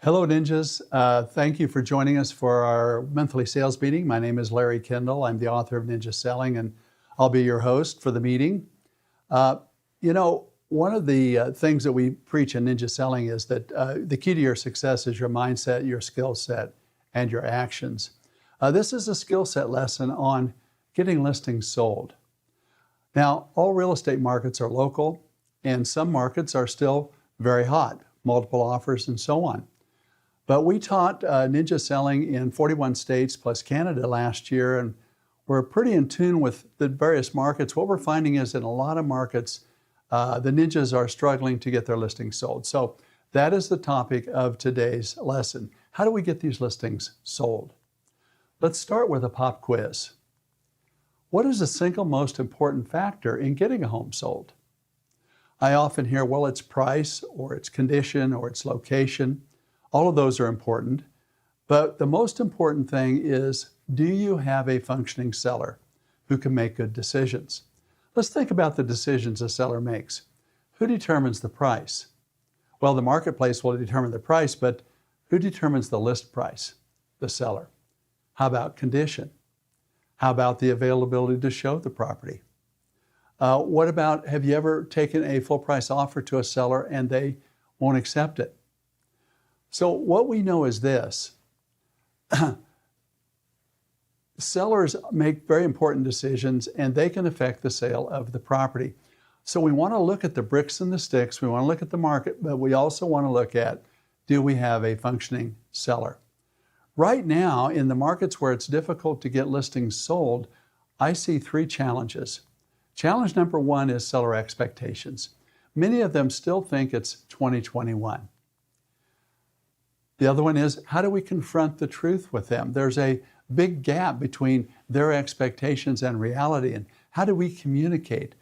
Hello, Ninjas. Thank you for joining us for our monthly sales meeting. My name is Larry Kendall. I'm the author of Ninja Selling, and I'll be your host for the meeting. One of the things that we preach in Ninja Selling is that the key to your success is your mindset, your skill set, and your actions. This is a skill set lesson on getting listings sold. Now, all real estate markets are local, and some markets are still very hot, multiple offers and so on. But we taught Ninja Selling in 41 states plus Canada last year, and we're pretty in tune with the various markets. What we're finding is in a lot of markets, the Ninjas are struggling to get their listings sold. So that is the topic of today's lesson. How do we get these listings sold? Let's start with a pop quiz. What is the single most important factor in getting a home sold? I often hear, well, it's price, or it's condition, or it's location. All of those are important, but the most important thing is, do you have a functioning seller who can make good decisions? Let's think about the decisions a seller makes. Who determines the price? Well, the marketplace will determine the price, but who determines the list price? The seller. How about condition? How about the availability to show the property? What about, have you ever taken a full price offer to a seller and they won't accept it? So what we know is this. Sellers make very important decisions and they can affect the sale of the property. So we want to look at the bricks and the sticks. We want to look at the market, but we also want to look at, do we have a functioning seller? Right now, in the markets where it's difficult to get listings sold, I see three challenges. Challenge number one is seller expectations. Many of them still think it's 2021. The other one is, how do we confront the truth with them? There's a big gap between their expectations and reality, and how do we communicate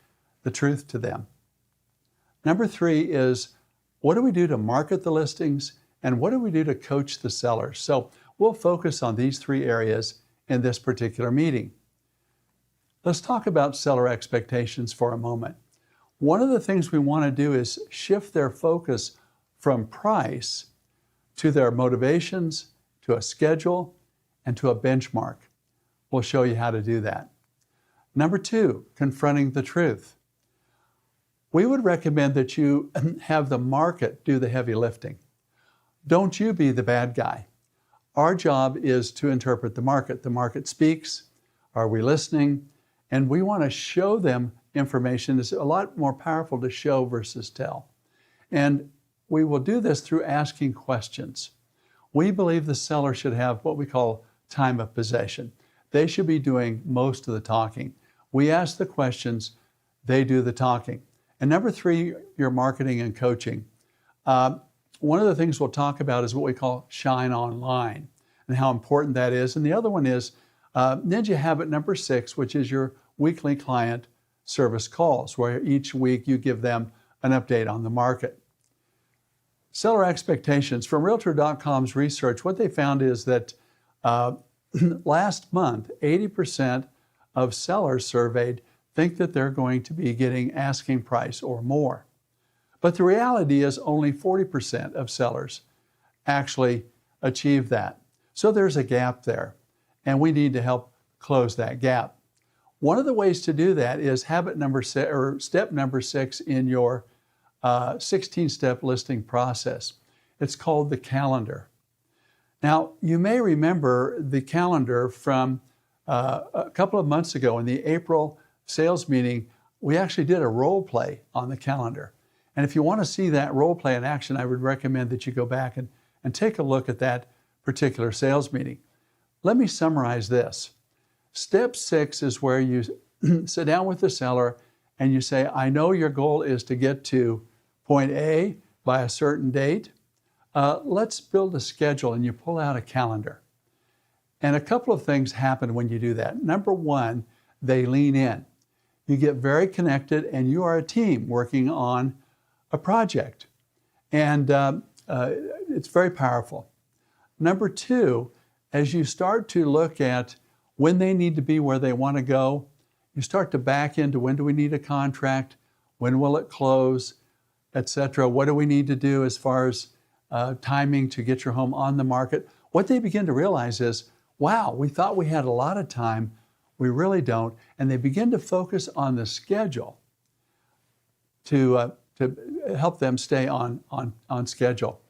the truth to them? Number three is, what do we do to market the listings, and what do we do to coach the sellers? So we'll focus on these three areas in this particular meeting. Let's talk about seller expectations for a moment. One of the things we want to do is shift their focus from price to their motivations, to a schedule, and to a benchmark. We'll show you how to do that. Number two, confronting the truth. We would recommend that you have the market do the heavy lifting. Don't you be the bad guy. Our job is to interpret the market. The market speaks. Are we listening? And we want to show them information. It's a lot more powerful to show versus tell. And we will do this through asking questions. We believe the seller should have what we call time of possession. They should be doing most of the talking. We ask the questions, they do the talking. And number three, your marketing and coaching. One of the things we'll talk about is what we call shine online and how important that is. And the other one is Ninja habit number 6, which is your weekly client service calls, where each week you give them an update on the market. Seller expectations. From Realtor.com's research, what they found is that last month, 80% of sellers surveyed think that they're going to be getting asking price or more. But the reality is only 40% of sellers actually achieve that. So there's a gap there, and we need to help close that gap. One of the ways to do that is step number 6 in your 16-step listing process. It's called the calendar. Now, you may remember the calendar from a couple of months ago in the April sales meeting. We actually did a role play on the calendar. And if you want to see that role play in action, I would recommend that you go back and take a look at that particular sales meeting. Let me summarize this. Step 6 is where you sit down with the seller and you say, I know your goal is to get to point A by a certain date. Let's build a schedule, and you pull out a calendar. And a couple of things happen when you do that. Number one, they lean in. You get very connected, and you are a team working on a project. And it's very powerful. Number two, as you start to look at when they need to be where they want to go, you start to back into when do we need a contract, when will it close, etc. What do we need to do as far as timing to get your home on the market, what they begin to realize is, wow, we thought we had a lot of time. We really don't. And they begin to focus on the schedule to help them stay on schedule.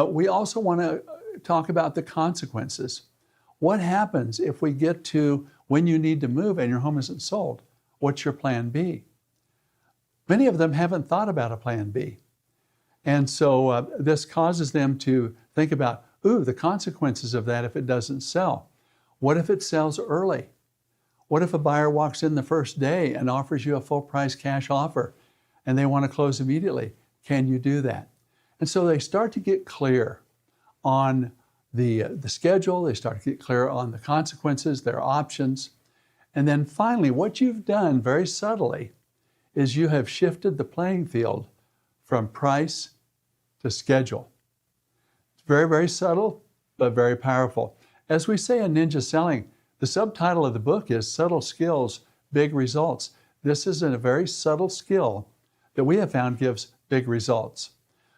We also want to talk about the consequences. What happens if we get to when you need to move and your home isn't sold? What's your plan B? Many of them haven't thought about a plan B. And so this causes them to think about, the consequences of that if it doesn't sell. What if it sells early? What if a buyer walks in the first day and offers you a full price cash offer and they want to close immediately? Can you do that? And so they start to get clear on the schedule. They start to get clear on the consequences, their options. And then finally, what you've done very subtly is you have shifted the playing field from price to schedule. It's very, very subtle, but very powerful. As we say in Ninja Selling, the subtitle of the book is Subtle Skills, Big Results. This is a very subtle skill that we have found gives big results.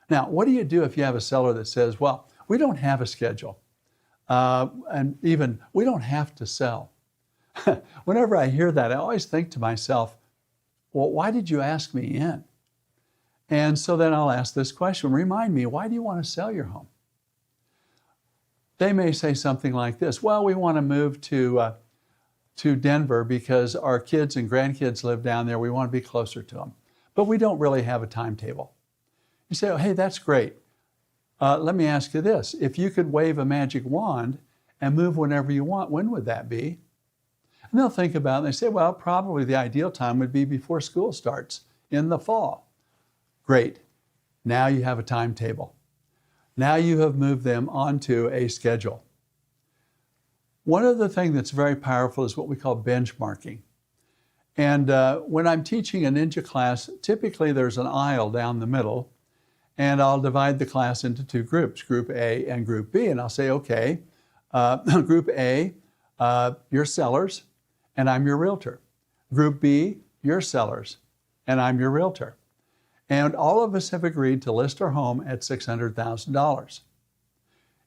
Now, what do you do if you have a seller that says, well, we don't have a schedule, and even we don't have to sell? Whenever I hear that, I always think to myself, well, why did you ask me in? And so then I'll ask this question, remind me, why do you want to sell your home? They may say something like this, well, we want to move to Denver because our kids and grandkids live down there. We want to be closer to them, but we don't really have a timetable. You say, oh, hey, that's great. Let me ask you this. If you could wave a magic wand and move whenever you want, when would that be? And they'll think about it and they say, well, probably the ideal time would be before school starts in the fall. Great. Now you have a timetable. Now you have moved them onto a schedule. One other thing that's very powerful is what we call benchmarking. And when I'm teaching a Ninja class, typically there's an aisle down the middle, and I'll divide the class into two groups, Group A and Group B. And I'll say, okay, Group A, you're sellers, and I'm your realtor. Group B, you're sellers, and I'm your realtor. And all of us have agreed to list our home at $600,000.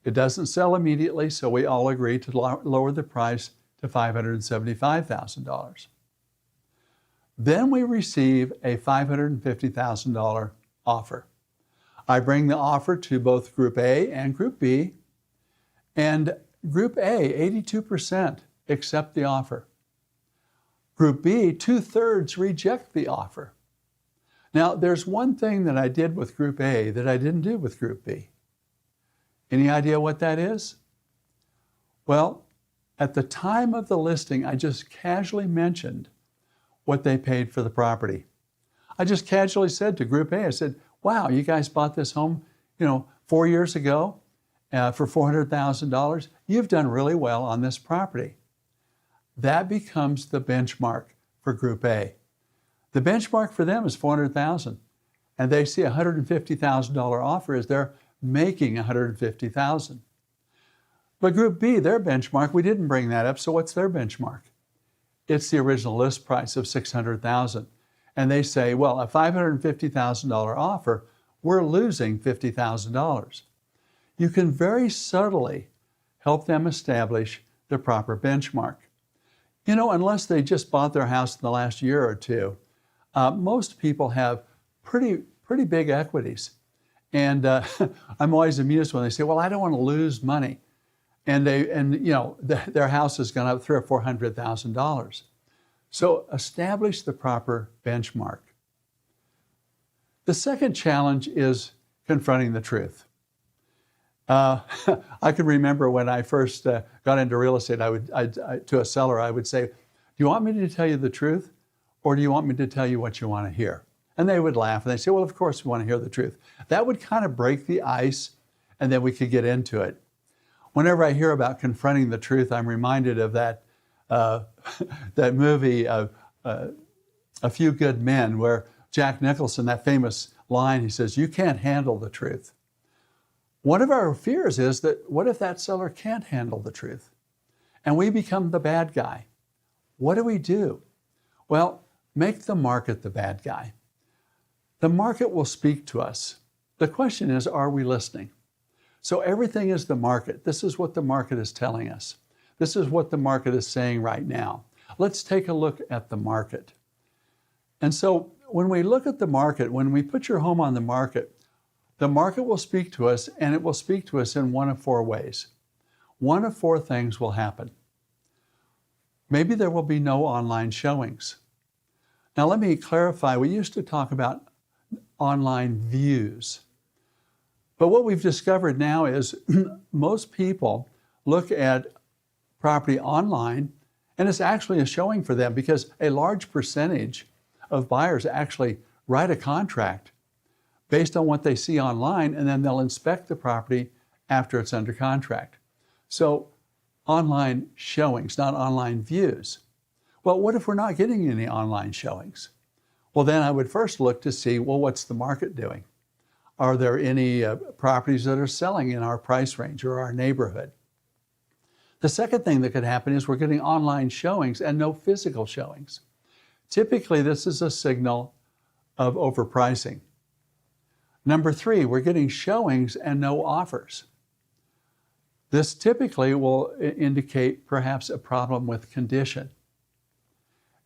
It doesn't sell immediately, so we all agree to lower the price to $575,000. Then we receive a $550,000 offer. I bring the offer to both Group A and Group B, and Group A, 82% accept the offer. Group B, 2/3 reject the offer. Now, there's one thing that I did with Group A that I didn't do with Group B. Any idea what that is? Well, at the time of the listing, I just casually mentioned what they paid for the property. I just casually said to Group A, I said, wow, you guys bought this home, 4 years ago for $400,000. You've done really well on this property. That becomes the benchmark for Group A. The benchmark for them is $400,000, and they see a $150,000 offer as they're making $150,000. But Group B, their benchmark, we didn't bring that up, so what's their benchmark? It's the original list price of $600,000. And they say, well, a $550,000 offer, we're losing $50,000. You can very subtly help them establish the proper benchmark. Unless they just bought their house in the last year or two, most people have pretty big equities. And I'm always amused when they say, well, I don't want to lose money. And their house has gone up $300,000 or $400,000. So establish the proper benchmark. The second challenge is confronting the truth. I can remember when I first got into real estate, to a seller, I would say, do you want me to tell you the truth, or do you want me to tell you what you want to hear? And they would laugh and they'd say, well, of course we want to hear the truth. That would kind of break the ice, and then we could get into it. Whenever I hear about confronting the truth, I'm reminded of that movie, A Few Good Men, where Jack Nicholson, that famous line, he says, you can't handle the truth. One of our fears is that what if that seller can't handle the truth and we become the bad guy? What do we do? Well, make the market the bad guy. The market will speak to us. The question is, are we listening? So everything is the market. This is what the market is telling us. This is what the market is saying right now. Let's take a look at the market. And so when we look at the market, when we put your home on the market will speak to us, and it will speak to us in one of four ways. One of four things will happen. Maybe there will be no online showings. Now let me clarify, we used to talk about online views. But what we've discovered now is most people look at property online, and it's actually a showing for them because a large percentage of buyers actually write a contract based on what they see online, and then they'll inspect the property after it's under contract. So online showings, not online views. Well, what if we're not getting any online showings? Well, then I would first look to see, well, what's the market doing? Are there any properties that are selling in our price range or our neighborhood? The second thing that could happen is we're getting online showings and no physical showings. Typically, this is a signal of overpricing. Number three, we're getting showings and no offers. This typically will indicate perhaps a problem with condition.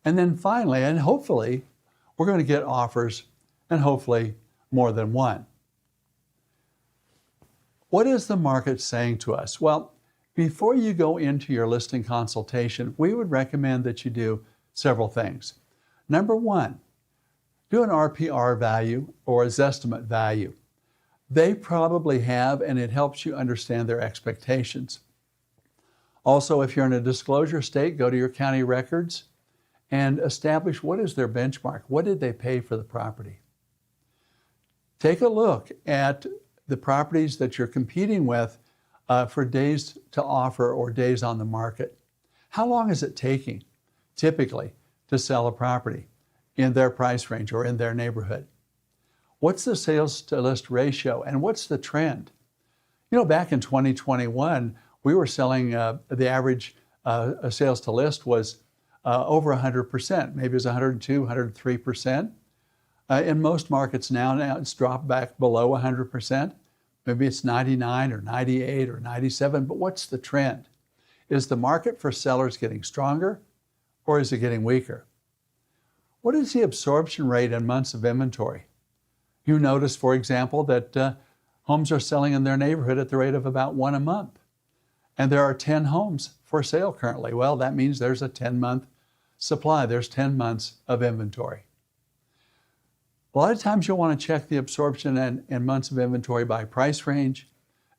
And then finally, and hopefully, we're going to get offers and hopefully more than one. What is the market saying to us? Well, before you go into your listing consultation, we would recommend that you do several things. Number one, do an RPR value or a Zestimate value. They probably have, and it helps you understand their expectations. Also, if you're in a disclosure state, go to your county records and establish what is their benchmark. What did they pay for the property? Take a look at the properties that you're competing with for days to offer or days on the market. How long is it taking, typically, to sell a property in their price range or in their neighborhood? What's the sales to list ratio, and what's the trend? You know, back in 2021, we were selling, the average sales to list was over 100%. Maybe it was 102, 103%. In most markets now it's dropped back below 100%. Maybe it's 99 or 98 or 97, but what's the trend? Is the market for sellers getting stronger, or is it getting weaker? What is the absorption rate in months of inventory? You notice, for example, that homes are selling in their neighborhood at the rate of about one a month. And there are 10 homes for sale currently. Well, that means there's a 10-month supply. There's 10 months of inventory. A lot of times you'll want to check the absorption and months of inventory by price range,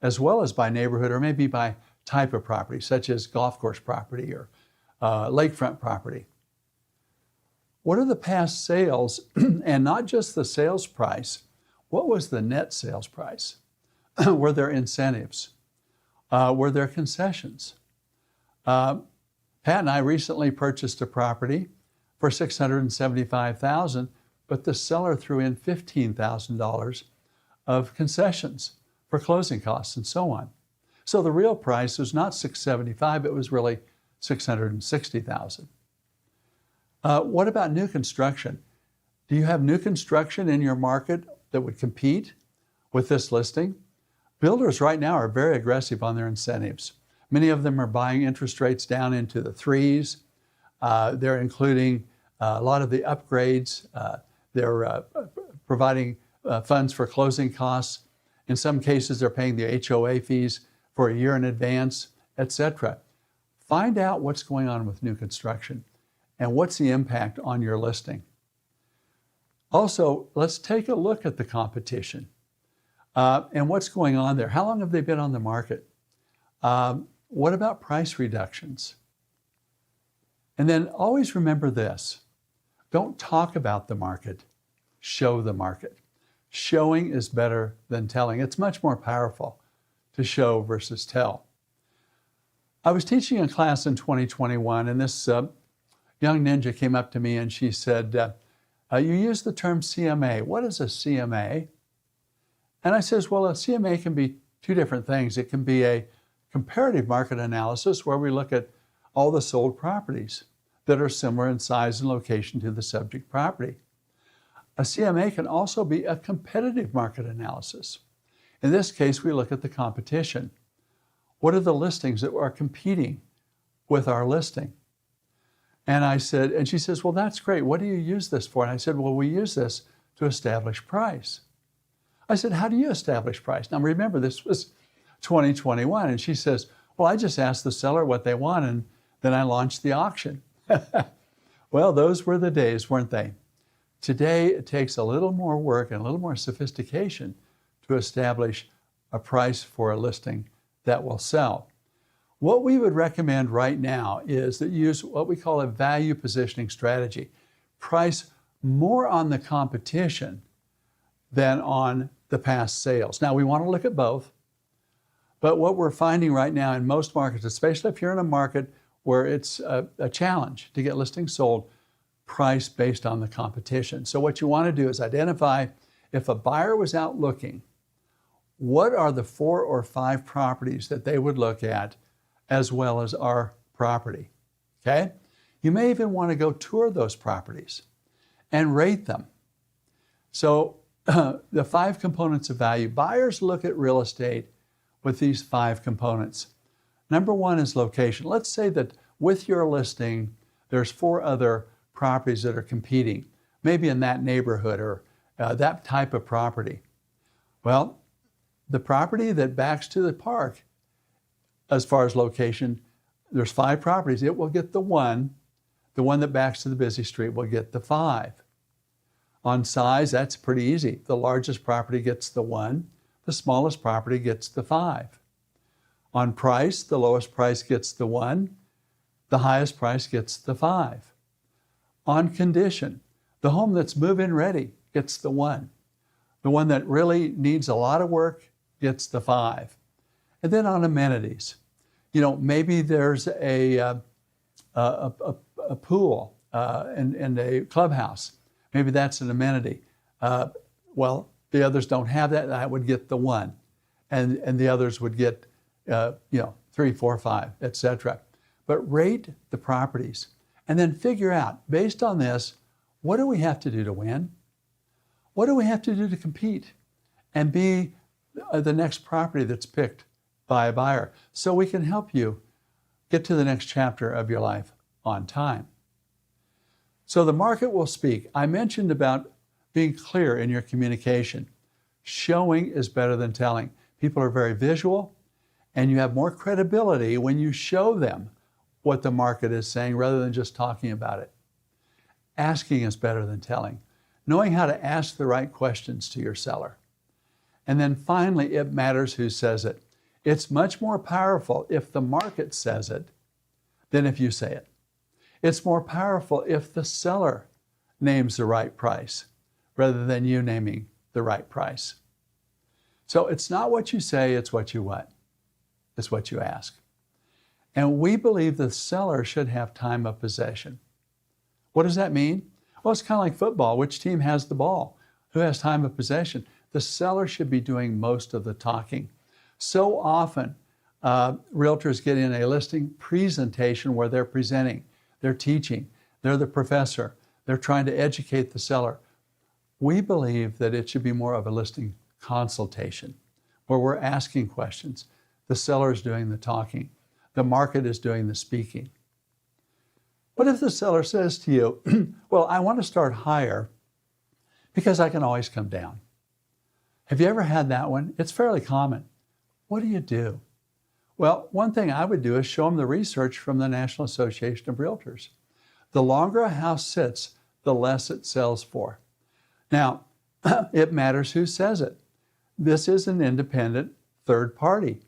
as well as by neighborhood, or maybe by type of property, such as golf course property or lakefront property. What are the past sales, and not just the sales price? What was the net sales price? Were there incentives? Were there concessions? Pat and I recently purchased a property for $675,000, but the seller threw in $15,000 of concessions for closing costs and so on. So the real price was not $675,000, it was really $660,000. What about new construction? Do you have new construction in your market that would compete with this listing? Builders right now are very aggressive on their incentives. Many of them are buying interest rates down into the threes. They're including a lot of the upgrades. They're providing funds for closing costs. In some cases, they're paying the HOA fees for a year in advance, etc. Find out what's going on with new construction and what's the impact on your listing. Also, let's take a look at the competition and what's going on there. How long have they been on the market? What about price reductions? And then always remember this. Don't talk about the market, show the market. Showing is better than telling. It's much more powerful to show versus tell. I was teaching a class in 2021, and this young ninja came up to me and she said, you use the term CMA. What is a CMA? And I says, well, a CMA can be two different things. It can be a comparative market analysis where we look at all the sold properties that are similar in size and location to the subject property. A CMA can also be a competitive market analysis. In this case, we look at the competition. What are the listings that are competing with our listing? And she says, well, that's great. What do you use this for? And I said, well, we use this to establish price. I said, how do you establish price? Now remember, this was 2021. And she says, well, I just asked the seller what they want, and then I launched the auction. Well, those were the days, weren't they? Today, it takes a little more work and a little more sophistication to establish a price for a listing that will sell. What we would recommend right now is that you use what we call a value positioning strategy. Price more on the competition than on the past sales. Now, we want to look at both, but what we're finding right now in most markets, especially if you're in a market where it's a challenge to get listings sold, price based on the competition. So what you want to do is identify, if a buyer was out looking, what are the 4 or 5 properties that they would look at as well as our property, okay? You may even want to go tour those properties and rate them. So the 5 components of value. Buyers look at real estate with these 5 components. Number 1 is location. Let's say that with your listing, there's 4 other properties that are competing, maybe in that neighborhood or that type of property. Well, the property that backs to the park, as far as location, there's 5 properties. It will get the one that backs to the busy street will get the 5. On size, that's pretty easy. The largest property gets the 1, the smallest property gets the 5. On price, the lowest price gets the 1, the highest price gets the 5. On condition, the home that's move-in ready gets the 1. The one that really needs a lot of work gets the 5. And then on amenities, maybe there's a pool and a clubhouse. Maybe that's an amenity. Well, the others don't have that. I would get the 1, and the others would get 3, 4, 5, etc. But rate the properties and then figure out, based on this, what do we have to do to win? What do we have to do to compete and be the next property that's picked by a buyer, so we can help you get to the next chapter of your life on time? So the market will speak. I mentioned about being clear in your communication. Showing is better than telling. People are very visual, and you have more credibility when you show them what the market is saying rather than just talking about it. Asking is better than telling. Knowing how to ask the right questions to your seller. And then finally, it matters who says it. It's much more powerful if the market says it than if you say it. It's more powerful if the seller names the right price rather than you naming the right price. So it's not what you say, it's what you what? It's what you ask. And we believe the seller should have time of possession. What does that mean? Well, it's kind of like football. Which team has the ball? Who has time of possession? The seller should be doing most of the talking. So often, realtors get in a listing presentation where they're presenting, they're teaching, they're the professor, they're trying to educate the seller. We believe that it should be more of a listing consultation where we're asking questions. The seller is doing the talking. The market is doing the speaking. What if the seller says to you, well, I want to start higher because I can always come down? Have you ever had that one? It's fairly common. What do you do? Well, one thing I would do is show them the research from the National Association of Realtors. The longer a house sits, the less it sells for. Now, it matters who says it. This is an independent third party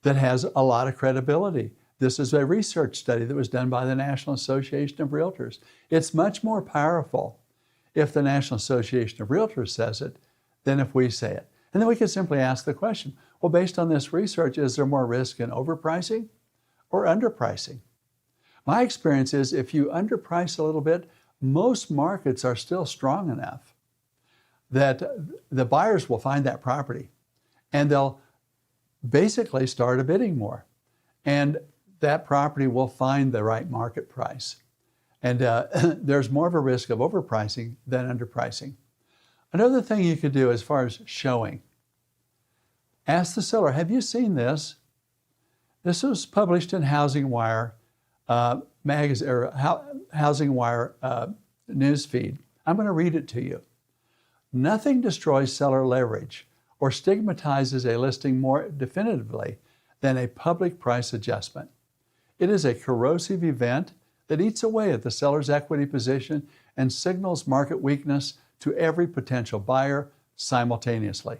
that has a lot of credibility. This is a research study that was done by the National Association of Realtors. It's much more powerful if the National Association of Realtors says it than if we say it. And then we can simply ask the question, well, based on this research, is there more risk in overpricing or underpricing? My experience is if you underprice a little bit, most markets are still strong enough that the buyers will find that property and they'll basically start a bidding war. And that property will find the right market price. And there's more of a risk of overpricing than underpricing. Another thing you could do as far as showing, ask the seller, have you seen this? This was published in Housing Wire magazine, or Housing Wire news feed. I'm going to read it to you. Nothing destroys seller leverage or stigmatizes a listing more definitively than a public price adjustment. It is a corrosive event that eats away at the seller's equity position and signals market weakness to every potential buyer simultaneously.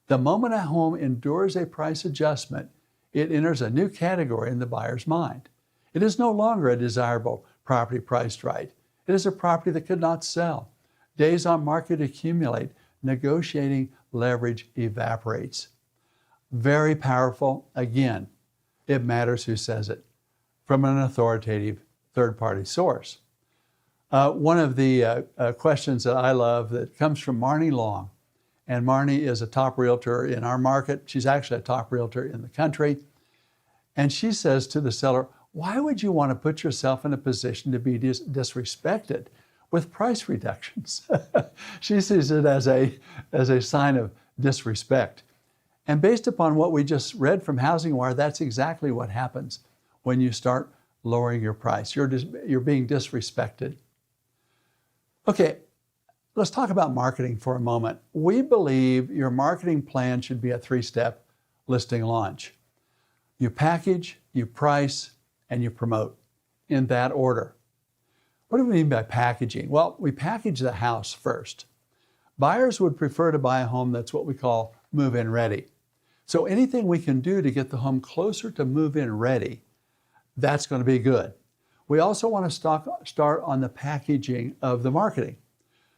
The moment a home endures a price adjustment, it enters a new category in the buyer's mind. It is no longer a desirable property priced right. It is a property that could not sell. Days on market accumulate. Negotiating leverage evaporates. Very powerful. Again, it matters who says it, from an authoritative third-party source. One of the questions that I love that comes from Marnie Long, and Marnie is a top realtor in our market. She's actually a top realtor in the country. And she says to the seller, why would you want to put yourself in a position to be disrespected with price reductions? She sees it as a sign of disrespect. And based upon what we just read from Housing Wire, that's exactly what happens when you start lowering your price. You're being disrespected. Okay, let's talk about marketing for a moment. We believe your marketing plan should be a 3-step listing launch. You package, you price, and you promote in that order. What do we mean by packaging? Well, we package the house first. Buyers would prefer to buy a home that's what we call move-in ready. So anything we can do to get the home closer to move-in ready, that's going to be good. We also want to start on the packaging of the marketing.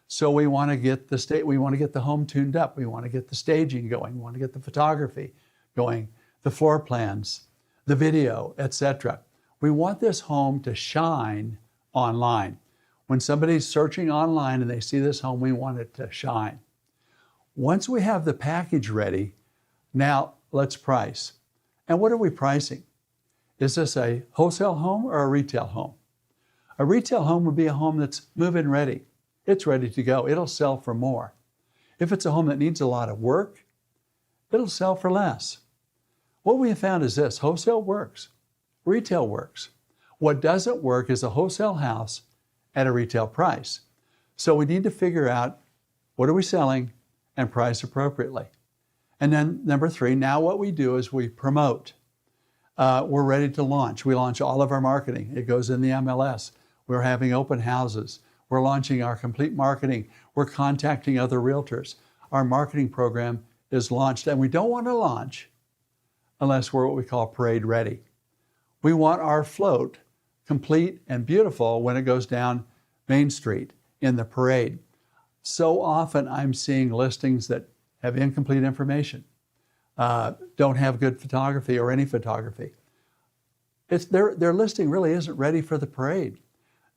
So we want to get the home tuned up. We want to get the staging going. We want to get the photography going, the floor plans, the video, etc. We want this home to shine online. When somebody's searching online and they see this home, we want it to shine. Once we have the package ready, now let's price. And what are we pricing? Is this a wholesale home or a retail home? A retail home would be a home that's move-in ready. It's ready to go. It'll sell for more. If it's a home that needs a lot of work, it'll sell for less. What we have found is this: wholesale works, retail works. What doesn't work is a wholesale house at a retail price. So we need to figure out what are we selling and price appropriately. And then number 3, now what we do is we promote. We're ready to launch. We launch all of our marketing. It goes in the MLS. We're having open houses. We're launching our complete marketing. We're contacting other realtors. Our marketing program is launched, and we don't want to launch unless we're what we call parade ready. We want our float complete and beautiful when it goes down Main Street in the parade. So often I'm seeing listings that have incomplete information, don't have good photography or any photography. Their listing really isn't ready for the parade.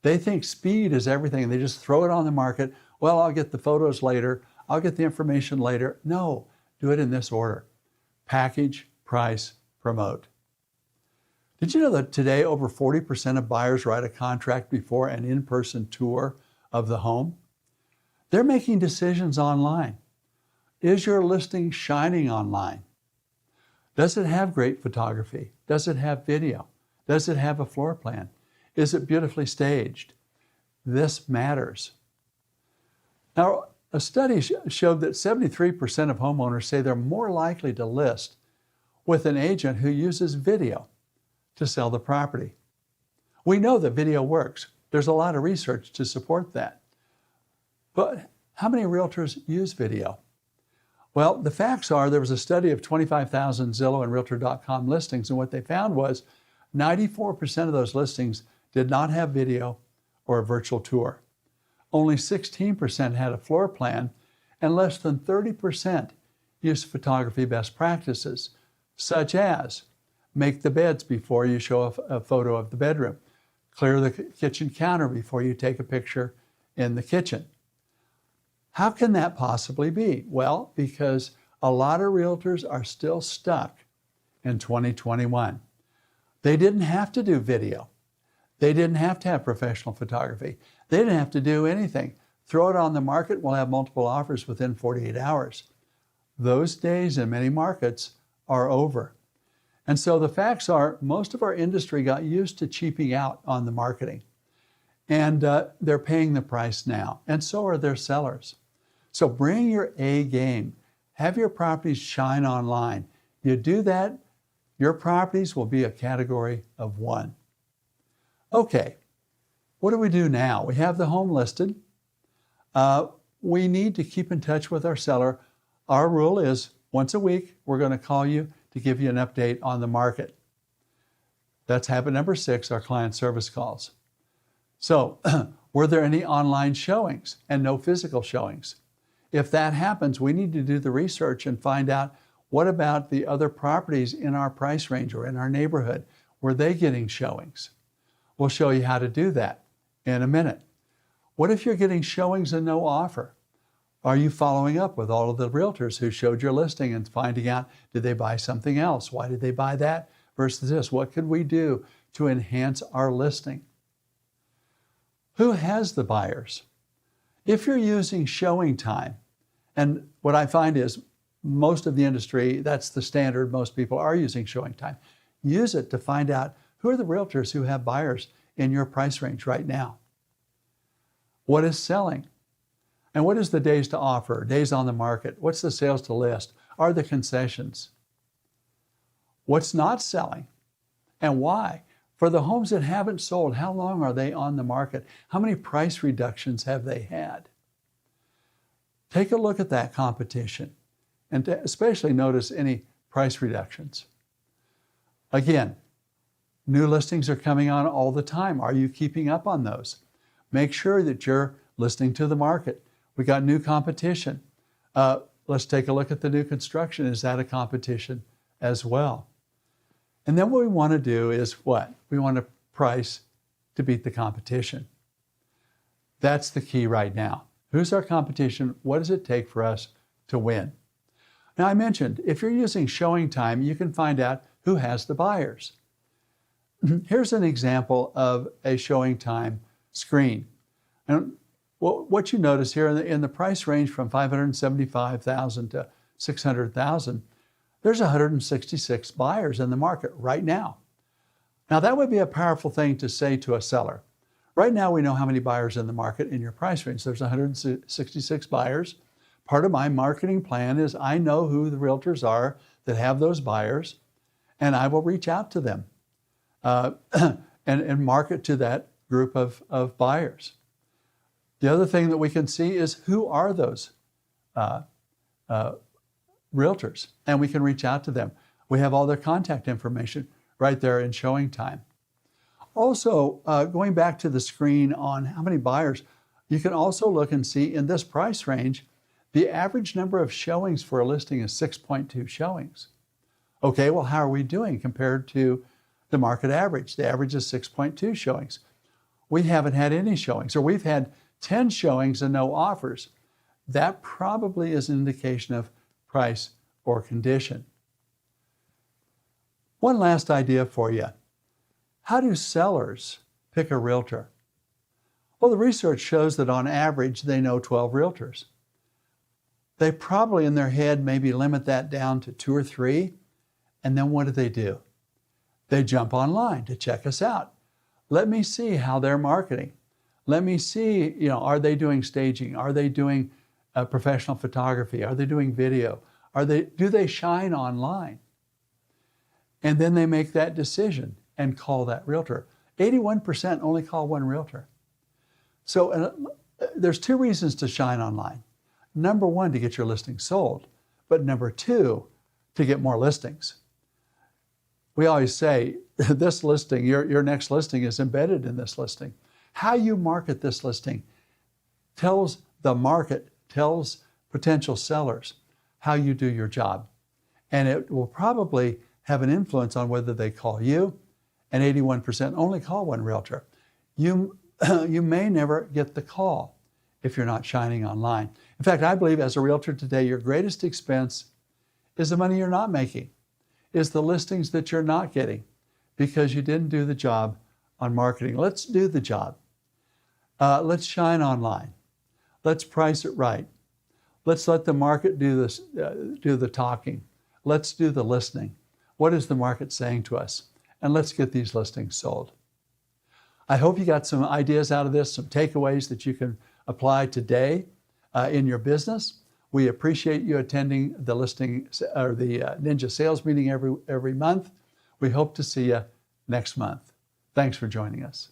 They think speed is everything and they just throw it on the market. Well, I'll get the photos later. I'll get the information later. No, do it in this order: package, price, promote. Did you know that today over 40% of buyers write a contract before an in-person tour of the home? They're making decisions online. Is your listing shining online? Does it have great photography? Does it have video? Does it have a floor plan? Is it beautifully staged? This matters. Now, a study showed that 73% of homeowners say they're more likely to list with an agent who uses video to sell the property. We know that video works. There's a lot of research to support that. But how many realtors use video? Well, the facts are there was a study of 25,000 Zillow and Realtor.com listings, and what they found was 94% of those listings did not have video or a virtual tour. Only 16% had a floor plan, and less than 30% used photography best practices, such as make the beds before you show a photo of the bedroom, clear the kitchen counter before you take a picture in the kitchen. How can that possibly be? Well, because a lot of realtors are still stuck in 2021. They didn't have to do video. They didn't have to have professional photography. They didn't have to do anything. throw it on the market, we'll have multiple offers within 48 hours. Those days in many markets are over. And so the facts are most of our industry got used to cheaping out on the marketing. And they're paying the price now. And so are their sellers. So bring your A game. Have your properties shine online. You do that, your properties will be a category of 1. Okay, what do we do now? We have the home listed. We need to keep in touch with our seller. Our rule is once a week, we're going to call you to give you an update on the market. That's habit number 6, our client service calls. So, were there any online showings and no physical showings? If that happens, we need to do the research and find out what about the other properties in our price range or in our neighborhood? Were they getting showings? We'll show you how to do that in a minute. What if you're getting showings and no offer? Are you following up with all of the realtors who showed your listing and finding out, did they buy something else? Why did they buy that versus this? What could we do to enhance our listing? Who has the buyers? If you're using ShowingTime, and what I find is most of the industry, that's the standard, most people are using ShowingTime. Use it to find out who are the realtors who have buyers in your price range right now. What is selling? And what is the days to offer, days on the market? What's the sales to list? Are the concessions? What's not selling and why? For the homes that haven't sold, how long are they on the market? How many price reductions have they had? Take a look at that competition and especially notice any price reductions. Again, new listings are coming on all the time. Are you keeping up on those? Make sure that you're listening to the market. We got new competition. Let's take a look at the new construction. Is that a competition as well? And then what we want to do is what? We want to price to beat the competition. That's the key right now. Who's our competition? What does it take for us to win? Now I mentioned, if you're using ShowingTime, you can find out who has the buyers. Here's an example of a ShowingTime screen. And what you notice here in the price range from $575,000 to $600,000, there's 166 buyers in the market right now. Now that would be a powerful thing to say to a seller. Right now we know how many buyers in the market in your price range. There's 166 buyers. Part of my marketing plan is I know who the realtors are that have those buyers, and I will reach out to them and market to that group of buyers. The other thing that we can see is who are those realtors, and we can reach out to them. We have all their contact information right there in ShowingTime. Also, going back to the screen on how many buyers, you can also look and see in this price range, the average number of showings for a listing is 6.2 showings. Okay, well, how are we doing compared to the market average? The average is 6.2 showings. We haven't had any showings, or we've had 10 showings and no offers. That probably is an indication of price or condition. One last idea for you. How do sellers pick a realtor? Well, the research shows that on average, they know 12 realtors. They probably in their head maybe limit that down to 2 or 3, and then what do? They jump online to check us out. Let me see how they're marketing. Let me see, are they doing staging? Are they doing professional photography? Are they doing video? Do they shine online? And then they make that decision and call that realtor. 81% only call one realtor. So there's 2 reasons to shine online. Number 1, to get your listing sold, but number 2, to get more listings. We always say this listing, your next listing is embedded in this listing. How you market this listing tells the market, tells potential sellers how you do your job. And it will probably have an influence on whether they call you, and 81% only call one realtor. You may never get the call if you're not shining online. In fact, I believe as a realtor today, your greatest expense is the money you're not making, is the listings that you're not getting because you didn't do the job on marketing. Let's do the job. Let's shine online. Let's price it right. Let's let the market do this, do the talking. Let's do the listening. What is the market saying to us? And let's get these listings sold. I hope you got some ideas out of this, some takeaways that you can apply today in your business. We appreciate you attending the listing or the Ninja Sales Meeting every month. We hope to see you next month. Thanks for joining us.